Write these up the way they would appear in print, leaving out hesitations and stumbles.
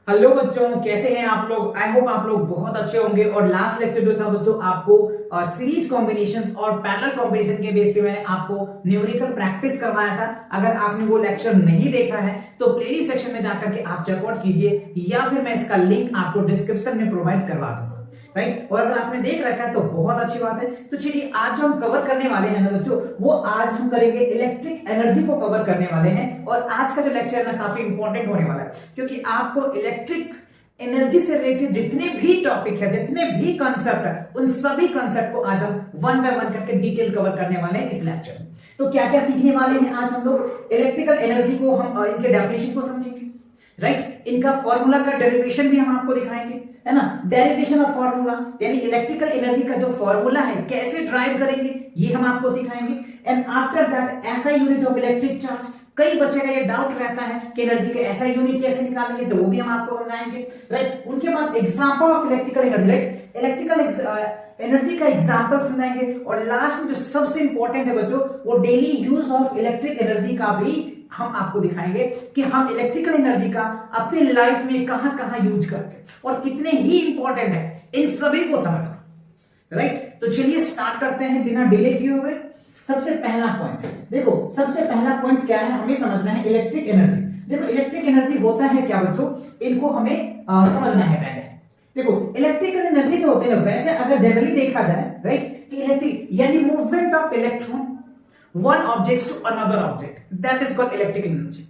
Hello बच्चों, कैसे हैं आप लोग। आई होप आप लोग बहुत अच्छे होंगे। और लास्ट लेक्चर जो था बच्चों, आपको सीरीज कॉम्बिनेशंस और पैरेलल कॉम्बिनेशन के बेस पे मैंने आपको न्यूमेरिकल प्रैक्टिस करवाया था। अगर आपने वो लेक्चर नहीं देखा है तो प्लेलिस्ट सेक्शन में जाकर के आप चेकआउट कीजिए, या फिर मैं इसका लिंक आपको डिस्क्रिप्शन में प्रोवाइड करवा दूंगा, राइट। और अगर आपने देख रखा है तो बहुत अच्छी बात है। तो चलिए, आज जो हम कवर करने वाले हैं ना बच्चों, वो आज हम करेंगे इलेक्ट्रिक एनर्जी को कवर करने वाले हैं। और आज का जो लेक्चर है ना, काफी इंपॉर्टेंट होने वाला है, क्योंकि आपको इलेक्ट्रिक एनर्जी से रिलेटेड जितने भी टॉपिक है, जितने भी कॉन्सेप्ट है, उन सभी कॉन्सेप्ट को आज हम वन बाय वन करके डिटेल कवर करने वाले हैं इस लेक्चर में। तो क्या क्या सीखने वाले हैं आज हम लोग। इलेक्ट्रिकल एनर्जी को हम इनके डेफिनेशन को समझेंगे, राइट। इनका फॉर्मूला का डेरिवेशन भी हम आपको दिखाएंगे, है ना। डेरिवेशन ऑफ फॉर्मूला यानी इलेक्ट्रिकल एनर्जी का जो फॉर्मूला है कैसे ड्राइव करेंगे, ये हम आपको सिखाएंगे। And after that SI unit of electric charge. कई बच्चे का ये डाउट रहता है कि एनर्जी के एसआई यूनिट कैसे निकालेंगे, तो वो भी हम आपको समझाएंगे, राइट। उनके बाद example of electrical energy, right. Electrical energy का एग्जांपल समझाएंगे। और लास्ट में जो सबसे इंपॉर्टेंट है बच्चों, वो daily use of electric energy का भी हम आपको दिखाएंगे कि हम इलेक्ट्रिकल एनर्जी का अपनी लाइफ में कहां-कहां यूज करते हैं और कितने ही इंपॉर्टेंट है इन सभी को समझना, राइट। तो चलिए स्टार्ट करते हैं बिना डिले किए हुए। सबसे पहला पॉइंट देखो, सबसे पहला पॉइंट क्या है, हमें समझना है इलेक्ट्रिक एनर्जी। देखो, इलेक्ट्रिक एनर्जी होता है क्या बच्चों, इनको हमें समझना है पहले। देखो, इलेक्ट्रिकल एनर्जी जो होते हैं ना, वैसे अगर जनरली देखा जाए, राइट, कि इलेक्ट्रिक यानी movement of electron one object to another object, that is called electrical energy.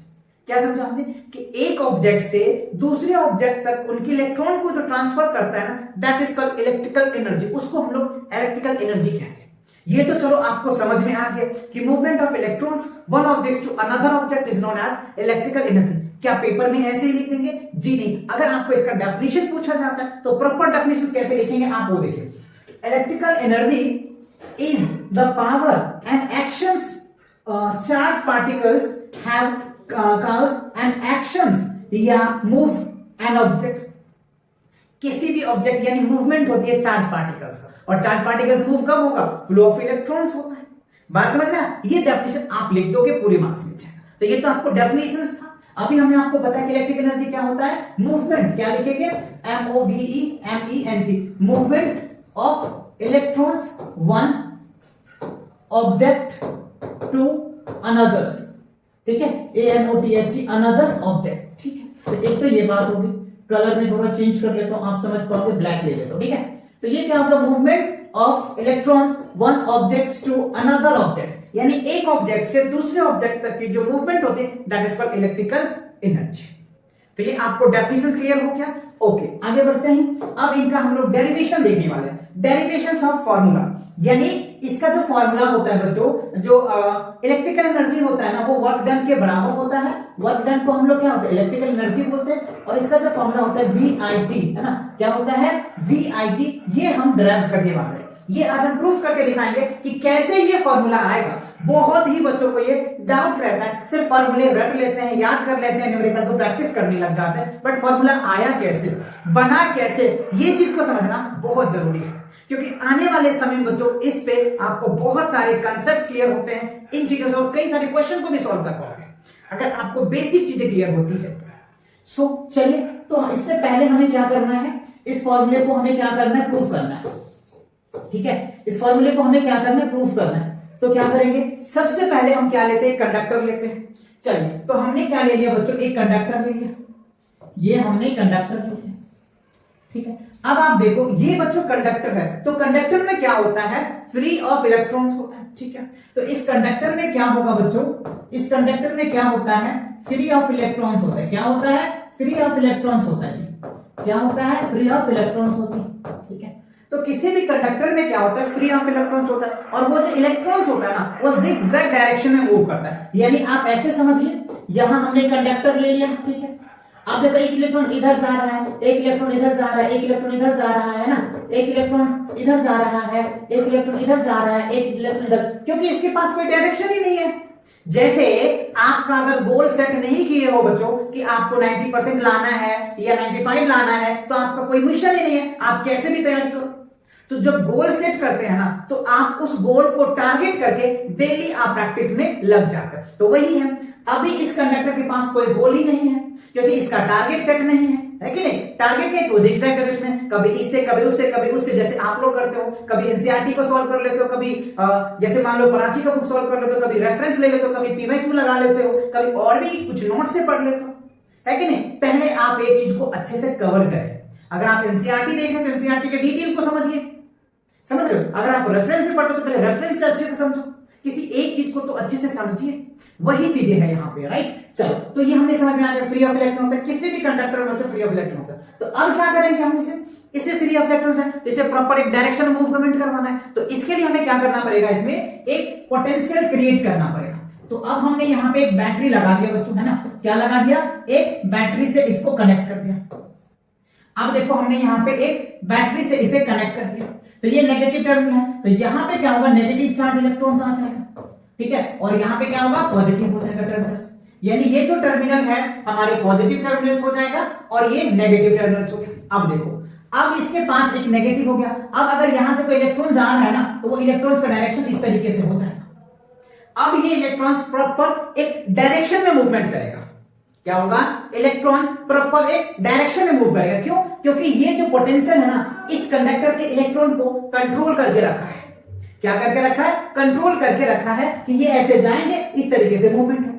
क्या समझा आपने कि एक ऑब्जेक्ट से दूसरे ऑब्जेक्ट तक उनके इलेक्ट्रॉन को जो ट्रांसफर करता है ना, that is called electrical energy. उसको हम लोग इलेक्ट्रिकल एनर्जी कहते हैं। ये तो चलो आपको समझ में आ गया कि movement of electrons one object to another object is known as electrical energy. क्या पेपर में ऐसे ही लिख देंगे? जी नहीं। अगर आपको इसका डेफिनेशन पूछा जाता है तो प्रॉपर डेफिनेशन कैसे लिखेंगे आप वो देखिए। Electrical energy is the power and actions charged particles have caused and actions या move an object। किसी भी ऑब्जेक्ट यानी मूवमेंट होती है चार्ज पार्टिकल्स का, और चार्ज पार्टिकल्स मूव कब होगा? फ्लो ऑफ इलेक्ट्रॉन्स होता है। बात समझ में? ये डेफिनेशन आप लिख दोगे, पूरे मार्क्स मिल जाएगा। तो ये तो आपको डेफिनेशंस था। अभी हमने आपको बताया कि इलेक्ट्रिक एनर्जी क्या होता है। मूवमेंट क्या लिखेंगे? MOVEMENT, movement of electrons one object to anothers, ठीक है। ANOTHE, अनदर्स ऑब्जेक्ट, ठीक है। तो एक तो ये बात होगी। कलर में थोड़ा चेंज कर लेता हूं, आप समझ पाओगे, ब्लैक ले लेता हूं, ठीक है। तो ये क्या होगा? Movement of electrons one object to another object, यानी एक ऑब्जेक्ट से दूसरे ऑब्जेक्ट तक की जो मूवमेंट होती है, that is called electrical energy. तो ये आपको डेफिनेशन क्लियर हो गया? ओके, आगे बढ़ते हैं। अब इनका हम लोग डेरिवेशन देखने वाले हैं। डेरिवेशंस ऑफ फार्मूला, यानी इसका जो फार्मूला होता है बच्चों, जो इलेक्ट्रिकल एनर्जी होता है ना, वो वर्क डन के बराबर होता है। वर्क डन को हम लोग क्या होता है? इलेक्ट्रिकल एनर्जी बोलते हैं। और इसका जो फार्मूला होता है VIT, है ना। क्या होता है? VIT। ये हम डिराइव करने वाले हैं। ये आज हम प्रूफ करके दिखाएंगे कि कैसे ये फार्मूला आएगा। बहुत ही बच्चों को ये डाउट रहता है, सिर्फ फार्मूले रट लेते हैं, याद कर लेते हैं, न्यूमेरिकल को प्रैक्टिस करने लग जाते हैं, बट फार्मूला आया कैसे, बना कैसे, ये चीज को समझना बहुत जरूरी है। क्योंकि आने वाले समय में बच्चों इस पे आपको बहुत सारे कांसेप्ट क्लियर होते हैं। इन चीजों से और कई सारे क्वेश्चन को भी सॉल्व कर पाओगे अगर आपको बेसिक चीजें क्लियर होती है। सो चलिए, तो इससे पहले हमें क्या करना है, इस फॉर्मूले को हमें क्या करना है? प्रूफ करना है, ठीक है। इस फॉर्मूले को हमें क्या करना है? प्रूफ करना है। तो क्या करेंगे? सबसे पहले हम क्या लेते हैं? कंडक्टर लेते हैं। चलिए, तो हमने क्या ले लिया बच्चों? एक कंडक्टर ले लिया। ये हमने कंडक्टर ले लिया, ठीक है। अब आप देखो, ये बच्चों कंडक्टर है, तो कंडक्टर में क्या होता है? फ्री ऑफ इलेक्ट्रॉन्स होता है, ठीक है। तो इस कंडक्टर में क्या होगा बच्चों? इस कंडक्टर में क्या होता है? फ्री ऑफ इलेक्ट्रॉन्स होता है। क्या होता है? फ्री ऑफ इलेक्ट्रॉन्स होता है जी। क्या होता है? फ्री ऑफ इलेक्ट्रॉन्स होती है, ठीक है। तो किसी भी कंडक्टर में क्या होता है? फ्री ऑफ इलेक्ट्रॉन्स होता है। और वो जो इलेक्ट्रॉन्स होता है ना, वो जिगजैग डायरेक्शन में मूव करता है। यानी आप ऐसे समझिए, यहां हमने कंडक्टर ले लिया, ठीक है। अब देखो, एक इलेक्ट्रॉन इधर जा रहा है, एक इलेक्ट्रॉन इधर जा रहा है, एक इलेक्ट्रॉन इधर जा रहा है ना, एक इलेक्ट्रॉन इधर जा रहा है, एक इलेक्ट्रॉन इधर जा रहा है, एक इलेक्ट्रॉन इधर, क्योंकि इसके पास कोई डायरेक्शन ही नहीं है। जैसे आपका अगर गोल सेट नहीं किए हो बच्चों कि आपको 90% लाना है या 95 लाना है, तो आपका कोई मिशन ही नहीं है, आप कैसे भी तैयारी करो। तो जब गोल सेट करते हैं ना, तो आप उस गोल को टारगेट करके डेली आप प्रैक्टिस में लग जाते हैं। तो वही है, अभी इस कंडक्टर के पास कोई गोल ही नहीं है, क्योंकि इसका टारगेट सेट नहीं है कि नहीं? टारगेट नहीं तो जिगजैग डायरेक्शन में, कभी इससे कभी उससे कभी उससे, जैसे आप लोग करते हो, कभी एनसीईआरटी को सॉल्व कर लेते हो, कभी जैसे मान लो पराची का बुक सॉल्व कर लेते हो, कभी रेफरेंस ले लेते हो, कभी पीवाईक्यू लगा लेते हो, कभी और भी कुछ नोट से पढ़ लेते हो, है कि नहीं? पहले आप एक चीज को अच्छे से कवर करें। अगर आप एनसीईआरटी देख रहे हैं तो एनसीईआरटी के डिटेल को समझिए, समझ रहे हो? अगर आप रेफरेंस से पढ़ते हो तो पहले रेफरेंस से अच्छे से समझो, किसी एक चीज को तो अच्छे से समझिए, वही चीजें हैं यहाँ पे, राइट? चलो, तो ये हमने समझ में आ गया फ्री ऑफ इलेक्ट्रॉन होता है, किसी भी कंडक्टर में तो फ्री ऑफ इलेक्ट्रॉन होता है। तो अब क्या करेंगे हम इसे फ्री ऑफ इलेक्ट्रॉन है तो इसे प्रॉपर एक डायरेक्शन में मूवमेंट करवाना है, तो इसके लिए हमें क्या करना पड़ेगा, इसमें एक पोटेंशियल क्रिएट करना पड़ेगा। तो अब हमने यहाँ पे एक बैटरी लगा दिया बच्चों, है ना? क्या लगा दिया? एक बैटरी से इसको कनेक्ट कर दिया। अब देखो हमने यहाँ पे एक बैटरी से इसे कनेक्ट कर दिया, तो ये नेगेटिव टर्मिनल है, तो यहाँ पे क्या होगा, नेगेटिव चार्ज इलेक्ट्रॉन आ जाएगा, ठीक है? और यहाँ पे क्या होगा, पॉजिटिव हो जाएगा टर्मिनल, यानी ये जो टर्मिनल है हमारे पॉजिटिव टर्मिनल्स हो जाएगा और ये नेगेटिव टर्मिनल्स हो गया। अब देखो, अब इसके पास एक नेगेटिव हो गया, अब अगर यहां से कोई इलेक्ट्रॉन जा रहा है ना, तो वो इलेक्ट्रॉन्स का डायरेक्शन इस तरीके से हो जाएगा। अब ये इलेक्ट्रॉन्स प्रॉपर एक डायरेक्शन में मूवमेंट करेगा। क्या होगा? इलेक्ट्रॉन प्रॉपर एक डायरेक्शन में मूव करेगा। क्यों? क्योंकि ये जो पोटेंशियल है ना, इस कंडक्टर के इलेक्ट्रॉन को कंट्रोल करके रखा है। क्या करके रखा है? कंट्रोल करके रखा है कि ये ऐसे जाएंगे, इस तरीके से मूवमेंट होगी।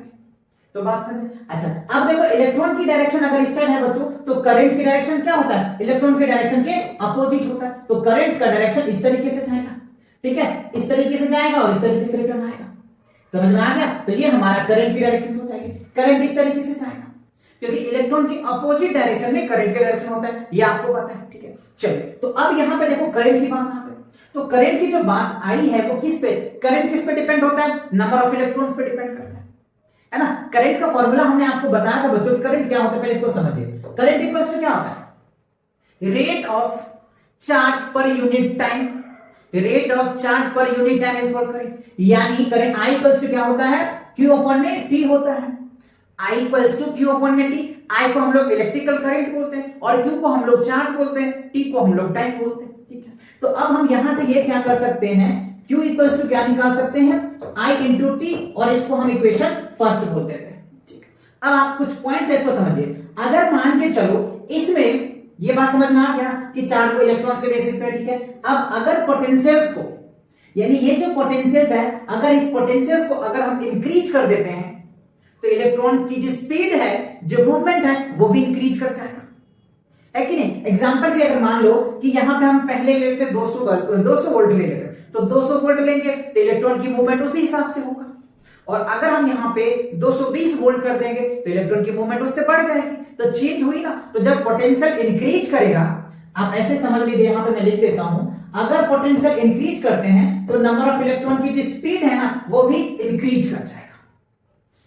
तो बात समझ? अच्छा, अब देखो इलेक्ट्रॉन की डायरेक्शन अगर इस साइड है बच्चों, तो करंट की डायरेक्शन क्या होता है? इलेक्ट्रॉन की डायरेक्शन के अपोजिट होता है। तो करंट का डायरेक्शन इस तरीके से जाएगा, ठीक है? इस तरीके से जाएगा और इस तरीके से रिटर्न आएगा। समझ में आ गया? तो ये हमारा करंट की डायरेक्शन हो जाएगी, करंट इस तरीके से जाएगा, क्योंकि इलेक्ट्रॉन की अपोजिट डायरेक्शन में करंट का डायरेक्शन होता है, ये आपको पता है, ठीक है? चलिए, तो अब यहाँ पे देखो करंट की बात आ गई। तो करंट की जो बात आई है वो किस पे, करंट किस पे डिपेंड होता है? नंबर ऑफ इलेक्ट्रॉन्स पे डिपेंड करता है ना? करंट का फॉर्मूला हमने आपको बताया था बच्चों, करंट क्या होता है पहले इसको समझिए। करंट इक्वल्स टू क्या होता है? Rate of charge per unit time, rate of charge per unit time is called current. यानी करंट I इक्वल्स टू क्या होता है? Q अपॉन में T होता है। I equals to Q upon में T। I को हम लोग इलेक्ट्रिकल करंट बोलते हैं और Q को हम लोग चार्ज बोलते हैं, T को हम लोग टाइम बोलते हैं, ठीक है? तो अब हम यहां से ये क्या कर सकते हैं, Q इक्वल्स टू क्या निकाल सकते हैं? I इंटू T, और इसको हम इक्वेशन फर्स्ट बोलते थे, ठीक है? अब आप कुछ पॉइंट्स है इसको समझिए। अगर मान के चलो इसमें ये बात समझ में आ गया कि चार्ज को इलेक्ट्रॉन्स के बेसिस पे, ठीक है? अब अगर पोटेंशियल्स को, यानी ये जो पोटेंशियल्स है, अगर इस पोटेंशियल्स को अगर हम इंक्रीज कर देते हैं तो इलेक्ट्रॉन की जो स्पीड है, जो मूवमेंट है, वो भी इंक्रीज कर जाएगा, है कि नहीं? एग्जांपल के लिए अगर मान लो कि यहां पे हम पहले ले लेते 200 वोल्ट ले लेते, तो 200 वोल्ट लेंगे तो इलेक्ट्रॉन की मूवमेंट उसी हिसाब से होगा। और अगर हम यहाँ पे 220 वोल्ट कर देंगे तो इलेक्ट्रॉन की मूवमेंट उससे बढ़ जाएगी, तो चेंज हुई ना? तो जब पोटेंशियल इंक्रीज करेगा, आप ऐसे समझ लीजिए, यहां पे मैं लिख देता हूं, अगर पोटेंशियल इंक्रीज करते हैं तो नंबर ऑफ इलेक्ट्रॉन की जो स्पीड है ना, वो भी इंक्रीज कर जाएगा।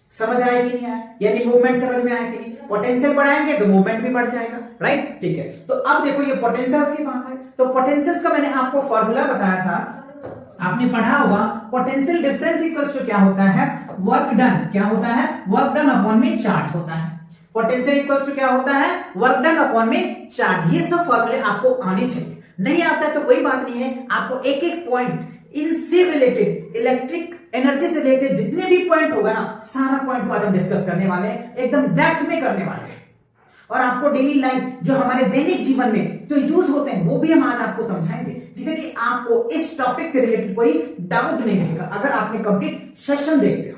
समझ आया कि नहीं आया? यानी मूवमेंट समझ में आया कि नहीं? पोटेंशियल बढ़ाएंगे तो मूवमेंट भी बढ़ जाएगा, राइट? ठीक है, तो अब देखो ये पोटेंशियल्स की बात है। तो पोटेंशियल्स का मैंने आपको फॉर्मूला बताया था, आपने पढ़ा होगा, पोटेंशियल डिफरेंस इक्वल्स टू क्या होता है? Work done. क्या होता है? वर्क डन अपॉन में चार्ज होता है। पोटेंशियल इक्वल्स टू क्या होता है? वर्क डन अपॉन में चार्ज। ये सब फॉर्मूले आपको आने चाहिए, नहीं आता है तो कोई बात नहीं है, आपको एक एक पॉइंट इनसे रिलेटेड, इलेक्ट्रिक एनर्जी से रिलेटेड जितने भी पॉइंट होगा ना, सारा पॉइंट को आज हम डिस्कस करने वाले हैं, एकदम डेप्थ में करने वाले हैं। और आपको डेली लाइफ, जो हमारे दैनिक जीवन में जो यूज होते हैं, वो भी हम आज आपको समझाएंगे, जिससे कि आपको इस टॉपिक से रिलेटेड कोई डाउट नहीं रहेगा अगर आपने कंप्लीट सेशन देखते हो।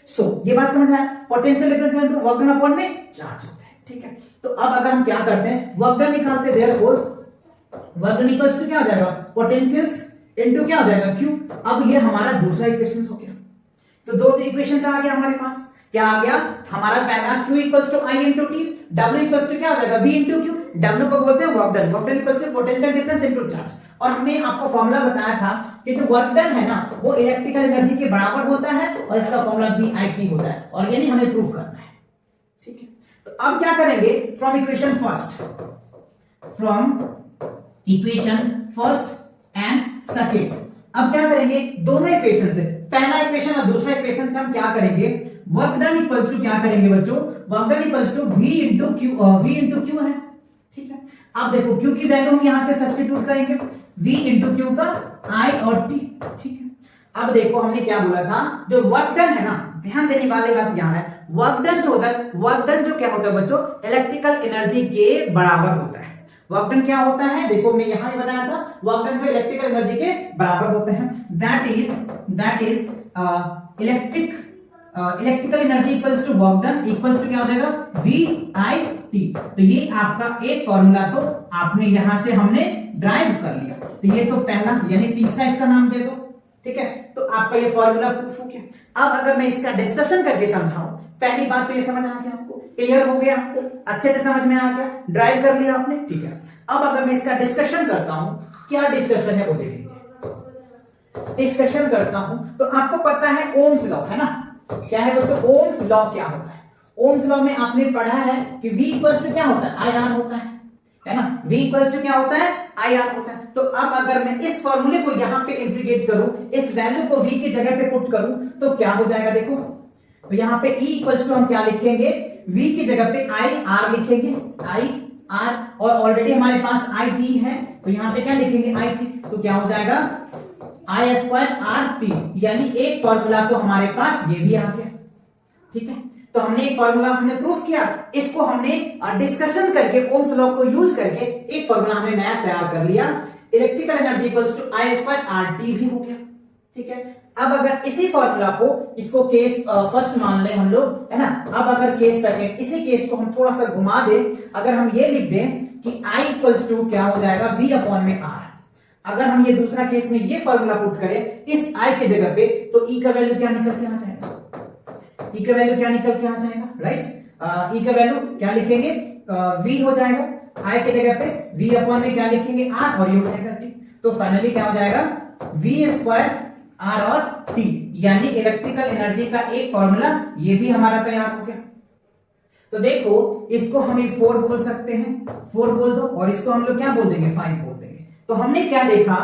सो ये बात समझ आया? Potential difference work done upon में चार्ज होता है, ठीक है? तो अब अगर हम क्या करते हैं, वर्क डन निकालते हैं, therefore work done equals to क्या हो जाएगा? पोटेंशियल्स इनटू क्या हो जाएगा? Q। अब ये हमारा दूसरा इक्वेशन हो गया। तो दो इक्वेशन आ गया हमारे पास। क्या आ गया हमारा? पहला Q equals to I into T, W equals to क्या हो जाएगा? V into Q। W को बोलते हैं work done, work done equals to potential difference into charge. और हमने आपको फॉर्मूला बताया था कि जो वर्क डन है ना, वो इलेक्ट्रिकल एनर्जी के बराबर होता है और इसका फॉर्मूला VIT होता है, और यही हमें प्रूव करना है, ठीक है? तो अब क्या करेंगे, from equation first and second, अब क्या करेंगे, दोनों इक्वेशन से, पहला इक्वेशन और दूसरा इक्वेशन से हम क्या करेंगे, वर्क डन इक्वल्स टू क्या करेंगे बच्चों? Work done equals to V into Q है, ठीक है? अब देखो Q की वैल्यू हम यहां से सब्स्टिट्यूट करेंगे, V इंटू Q का I और T, ठीक है? अब देखो हमने क्या बोला था, जो वर्क डन है ना, ध्यान देने वाली बात यहाँ है, वर्क डन जो होता है, वर्क डन जो क्या होता है बच्चों, इलेक्ट्रिकल एनर्जी के बराबर होता है। वर्क डन क्या होता है, देखो हमने यहां भी बताया था, वर्क डन जो इलेक्ट्रिकल एनर्जी के बराबर होते हैं, that is electrical energy equals to work done equals to क्या हो जाएगा, VIT। तो ये आपका एक फॉर्मूला तो आपने यहां से हमने ड्राइव कर लिया। तो ये तो पहला, यानी तीसरा इसका नाम दे दो, ठीक है। तो आपका ये फॉर्मूला प्रूफ हो गया। अब अगर मैं इसका डिस्कशन करके समझाऊं, पहली बात तो ये समझ आ गया आपको, क्लियर हो गया, आपको अच्छे से समझ में आ गया, ड्राइव कर लिया आपने, ठीक है। अब अगर मैं इसका डिस्कशन करता हूं, क्या डिस्कशन है वो देख लीजिए। डिस्कशन करता हूं तो आपको पता है ओम्स लॉ है ना, क्या है बच्चों, ओम्स लॉ क्या होता है। ओम्स लॉ में आपने पढ़ा है कि V इक्वल्स टू क्या होता है, IR होता है ना, V इक्वल्स टू क्या होता है, IR होता है। तो अब अगर मैं इस फॉर्मूले को यहां पे इंटीग्रेट करूं, इस वैल्यू को V की जगह पे पुट करूं, तो क्या हो जाएगा, देखो तो यहां पे E इक्वल्स टू हम क्या लिखेंगे, V की जगह पे IR लिखेंगे, IR, और ऑलरेडी हमारे पास IT है, तो यहां पे क्या लिखेंगे, IT। तो क्या हो जाएगा, I²RT, यानी एक फॉर्मूला तो हमारे पास ये भी आ गया, ठीक है। तो हमने एक फॉर्मूला हमने प्रूफ किया, इसको हमने डिस्कशन करके ओम्स लॉ को यूज करके एक फॉर्मूला हमने नया तैयार कर लिया, electrical energy equals to I²RT भी हो गया, ठीक है। अब अगर इसी फॉर्मूला को, इसको केस फर्स्ट मान लें हम लोग, है ना। अब अगर केस सेकंड, इसी केस को हम थोड़ा सा घुमा दें, अगर हम ये लिख दें कि I इक्वल्स टू क्या हो जाएगा, V/R। अगर हम ये दूसरा केस में ये फॉर्मूला पुट करें इस I के जगह पे, तो E का वैल्यू क्या निकल के आ जाएगा, E का वैल्यू क्या निकल के आ जाएगा, राइट। E का वैल्यू क्या लिखेंगे, V हो जाएगा, I के जगह पे V/में क्या लिखेंगे, R, और ये हो जाएगा T। तो फाइनली क्या हो जाएगा, V²R और T, यानी इलेक्ट्रिकल एनर्जी का एक फॉर्मूला ये भी हमारा तैयार हो गया। तो देखो इसको हम 4 बोल सकते हैं, 4 बोल दो, और इसको हम लोग क्या बोल देंगे, 5 बोल देंगे। तो हमने क्या देखा,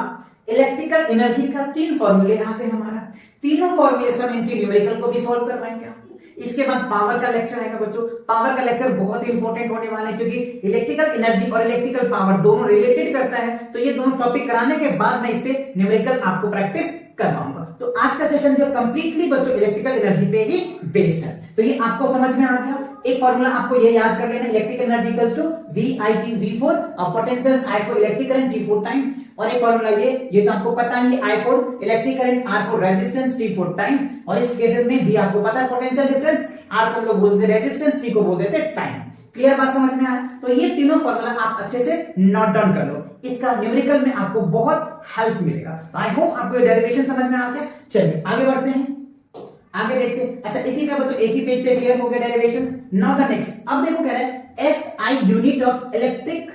इलेक्ट्रिकल एनर्जी का 3 फॉर्मूले आ गए हमारा, तीनों फॉर्मूले से हम इनके न्यूमेरिकल को भी सॉल्व करवाएंगे आपको। इसके बाद पावर का लेक्चर आएगा बच्चों, पावर का लेक्चर बहुत ही इंपॉर्टेंट होने वाला है, क्योंकि इलेक्ट्रिकल एनर्जी और इलेक्ट्रिकल पावर दोनों रिलेटेड करता है। तो ये दोनों टॉपिक कराने के बाद मैं इस पे न्यूमेरिकल आपको प्रैक्टिस करवाऊंगा। तो आज का सेशन जो कंप्लीटली बच्चों इलेक्ट्रिकल एनर्जी पे ही बेस्ड है। तो ये आपको समझ में आ गया। एक फॉर्मूला आपको ये याद कर लेना, electrical energy equals to VIT V4 और potential I4 electric current T4 time, और एक फॉर्मूला ये तो आपको पता है, I4 electric current, R4 resistance, T4 time, और इस केसेस में भी आपको पता है पोटेंशियल डिफरेंस, R को हम लोग बोलते हैं रेजिस्टेंस, T को बोल देते हैं टाइम। क्लियर बात समझ में आया। तो ये तीनों फॉर्मूला आप अच्छे से नोट डाउन कर लो, इसका न्यूमेरिकल में आपको बहुत हेल्प मिलेगा। आई होप आपको डेरिवेशन समझ में आ गया। चलिए आगे बढ़ते हैं, आगे देखते हैं। अच्छा इसी का बच्चों एक ही पेज पे क्लियर हो गया डेरिवेशंस। नाउ द नेक्स्ट, अब देखो कह रहा है SI unit of electric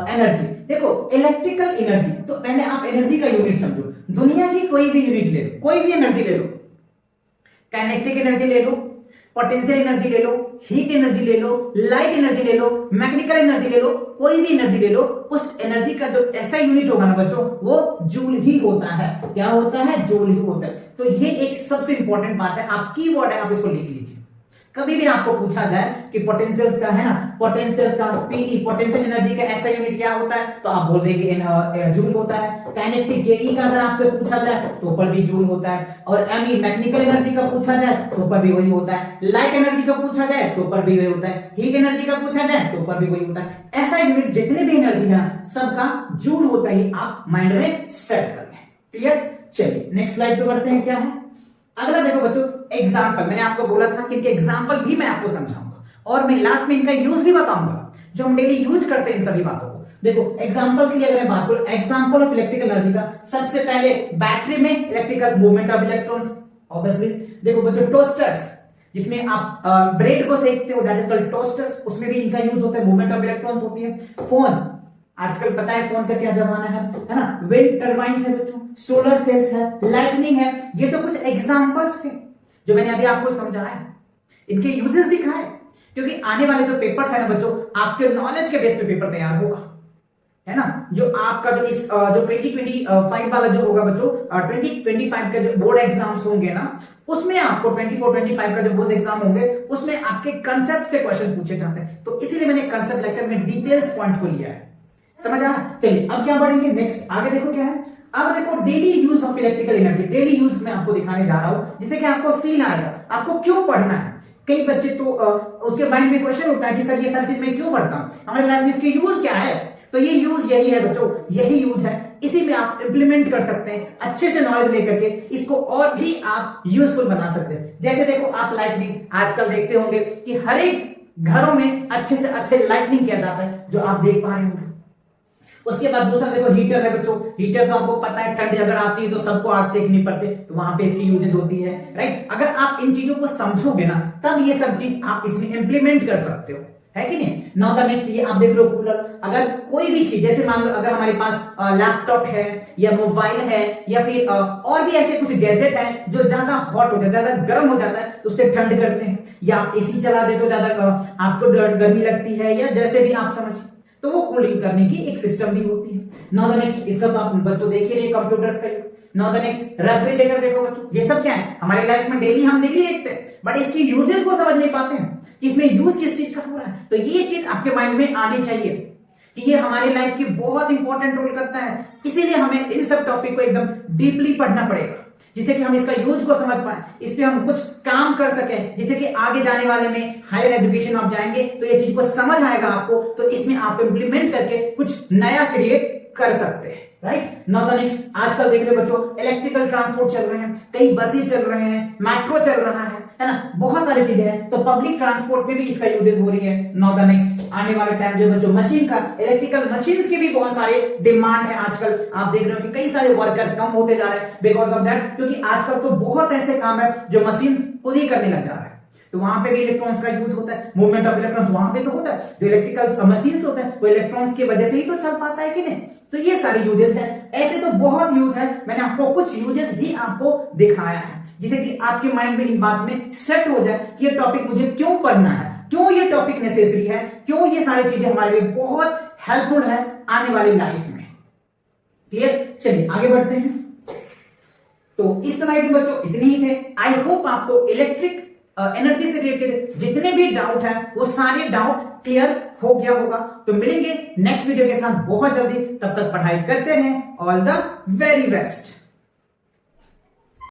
energy. देखो इलेक्ट्रिकल एनर्जी, तो पहले आप एनर्जी का यूनिट समझो, दुनिया की कोई भी यूनिट ले लो, कोई भी एनर्जी ले लो, काइनेटिक एनर्जी ले लो, पोटेंशियल एनर्जी ले लो, हीट एनर्जी ले लो, लाइट एनर्जी ले लो, मैकेनिकल एनर्जी ले लो, कोई भी एनर्जी ले लो, उस एनर्जी का जो ऐसा यूनिट होगा ना बच्चों, वो जूल ही होता है। क्या होता है, जूल ही होता है। तो ये एक सबसे इंपॉर्टेंट बात है, आप कीवर्ड है, आप इसको लिख लीजिए। कभी भी आपको पूछा जाए कि पोटेंशियल्स का है ना, पोटेंशियल्स का पीई, पोटेंशियल एनर्जी का ऐसा यूनिट क्या होता है, तो आप बोल देंगे जूल होता है। काइनेटिक के का अगर आपसे पूछा जाए तो ऊपर भी जूल होता है, और एमई मैकेनिकल एनर्जी का पूछा जाए तो ऊपर भी वही होता है, लाइट एनर्जी का पूछा जाए तो ऊपर भी वही होता है, हीट एनर्जी का पूछा जाए तो ऊपर भी वही होता है। ऐसा यूनिट जितने भी एनर्जी है सबका जूल होता है, आप माइंड में सेट कर लें। क्लियर। चलिए नेक्स्ट स्लाइड पे बढ़ते हैं। क्या है अगला, देखो बच्चों एग्जांपल, मैंने आपको बोला था कि इनके एग्जांपल भी मैं आपको समझाऊंगा, और मैं लास्ट में इनका यूज भी बताऊंगा, जो हम डेली यूज करते हैं इन सभी बातों को। देखो एग्जांपल के लिए अगर मैं बात करूं, एग्जांपल ऑफ इलेक्ट्रिकल एनर्जी का, सबसे पहले बैटरी में electrical movement of electrons, obviously. देखो बच्चों टोस्टर्स, जिसमें आप ब्रेड को सेकते हो, दैट इज कॉल्ड टोस्टर्स, उसमें भी इनका यूज होता है, मूवमेंट ऑफ इलेक्ट्रॉन्स होती है। फोन, आजकल पता है फोन का क्या जमाना है ना, विंड टर्बाइन्स है बच्चों, सोलर सेल्स है, लाइटनिंग है। ये तो कुछ एग्जांपल्स थे जो मैंने अभी आपको समझाया, इनके यूजेस दिखाए, क्योंकि आने वाले जो पेपर्स है ना बच्चों, आपके नॉलेज के बेस पे पेपर तैयार होगा, है ना। जो आपका जो इस जो 2025 वाला जो होगा बच्चों, 2025 का जो बोर्ड एग्जाम्स होंगे ना, उसमें आपको 24-25 का जो बोर्ड एग्जाम होंगे, उसमें आपके कंसेप्ट से क्वेश्चन पूछे जाते हैं। तो इसीलिए मैंने कंसेप्ट लेक्चर में डिटेल्स पॉइंट को लिया है, समझ आ रहा है। चलिए अब क्या बढ़ेंगे नेक्स्ट, आगे देखो क्या है, अब देखो daily use of electrical energy, daily use में आपको दिखाने जा रहा हूं जिससे कि आपको फील आएगा आपको क्यों पढ़ना है। कई बच्चे तो उसके माइंड में क्वेश्चन उठता है कि सर ये सारी चीज मैं क्यों पढ़ता हूं, हमारे लाइफ में इसके यूज क्या है। तो ये यूज यही है बच्चों, यही यूज है, इसी में आप इंप्लीमेंट कर सकते हैं अच्छे से नॉलेज लेकर के इसको और भी आप यूजफुल बना सकते हैं। जैसे देखो आप लाइटनिंग आजकल देखते होंगे कि हर एक घरों में अच्छे से अच्छे लाइटनिंग किया जाता है जो आप देख पा रहे होंगे। उसके बाद दूसरा देखो हीटर है बच्चों, हीटर तो आपको पता है ठंड अगर आती है तो सबको आग सेकनी पड़ती है, तो वहां पे इसकी यूजेज होती है, राइट। अगर आप इन चीजों को समझोगे ना तब ये सब चीज आप इसमें इंप्लीमेंट कर सकते हो, है कि नहीं। नाउ द नेक्स्ट, ये आप देख लो कूलर। अगर कोई भी चीज जैसे मान लो अगर हमारे पास लैपटॉप है या मोबाइल है या फिर और भी ऐसे कुछ गैजेट है जो ज्यादा हॉट हो जाता है, ज्यादा गर्म हो जाता है तो उससे ठंड करते हैं, या आप एसी चला दे तो ज्यादा आपको गर्मी लगती है, या जैसे भी आप समझ, तो वो कूलिंग करने की एक सिस्टम भी होती है। नाउ द नेक्स्ट, इसका तो आप बच्चों देख ही रहे कंप्यूटर्स का। नाउ द नेक्स्ट, रेफ्रिजरेटर देखो बच्चों, ये सब क्या है हमारे लाइफ में डेली हम डेली देखते हैं, बट इसकी यूजेस को समझ नहीं पाते हैं कि इसमें यूज किस चीज का हो रहा है। तो ये चीज आपके माइंड में आनी चाहिए कि ये हमारी लाइफ की बहुत इंपॉर्टेंट रोल करता है, इसीलिए हमें इन सब टॉपिक को एकदम डीपली पढ़ना पड़ेगा जिससे कि हम इसका यूज को समझ पाए, इस पे हम कुछ काम कर सके, जिससे कि आगे जाने वाले में हायर एजुकेशन आप जाएंगे तो ये चीज को समझ आएगा आपको, तो इसमें आप इंप्लीमेंट करके कुछ नया क्रिएट कर सकते हैं, राइट। नाउ द नेक्स्ट, आजकल देख रहे हो बच्चों इलेक्ट्रिकल ट्रांसपोर्ट चल रहे हैं, कई बसेस चल रहे हैं, मेट्रो चल रहा है ना, बहुत सारी चीजें हैं, तो पब्लिक ट्रांसपोर्ट में भी इसका यूजेस हो रही है। नाउ द नेक्स्ट, आने वाले टाइम जो बच्चों मशीन का, इलेक्ट्रिकल मशीन्स की भी बहुत सारे डिमांड है आजकल। आप देख रहे हो कि कई सारे वर्कर कम होते जा रहे हैं बिकॉज ऑफ दैट, क्योंकि आजकल तो बहुत ऐसे काम है जो मशीन खुद ही करने लग जा रहा है, तो वहां पे भी इलेक्ट्रॉन्स का यूज होता है, मूवमेंट ऑफ इलेक्ट्रॉन्स वहां पे तो होता है, जो इलेक्ट्रिकल मशीन्स होते हैं वो इलेक्ट्रॉन्स की वजह से ही तो चल पाता है कि नहीं। तो ये सारे यूजेस है, ऐसे तो बहुत यूज है, मैंने आपको कुछ यूजेस भी आपको दिखाया है जिसे कि आपके माइंड में इन बात में सेट हो जाए कि ये टॉपिक मुझे क्यों पढ़ना है, क्यों ये टॉपिक नेसेसरी है, क्यों ये सारी चीजें हमारे लिए बहुत हेल्पफुल है आने वाली लाइफ में। क्लियर, चलिए आगे बढ़ते हैं। तो इस स्लाइड में बच्चों इतने ही थे। आई होप आपको इलेक्ट्रिक एनर्जी से रिलेटेड जितने भी डाउट है वो सारे डाउट क्लियर हो गया होगा। तो मिलेंगे नेक्स्ट वीडियो के साथ बहुत जल्दी, तब तक पढ़ाई करते रहें। All the very best.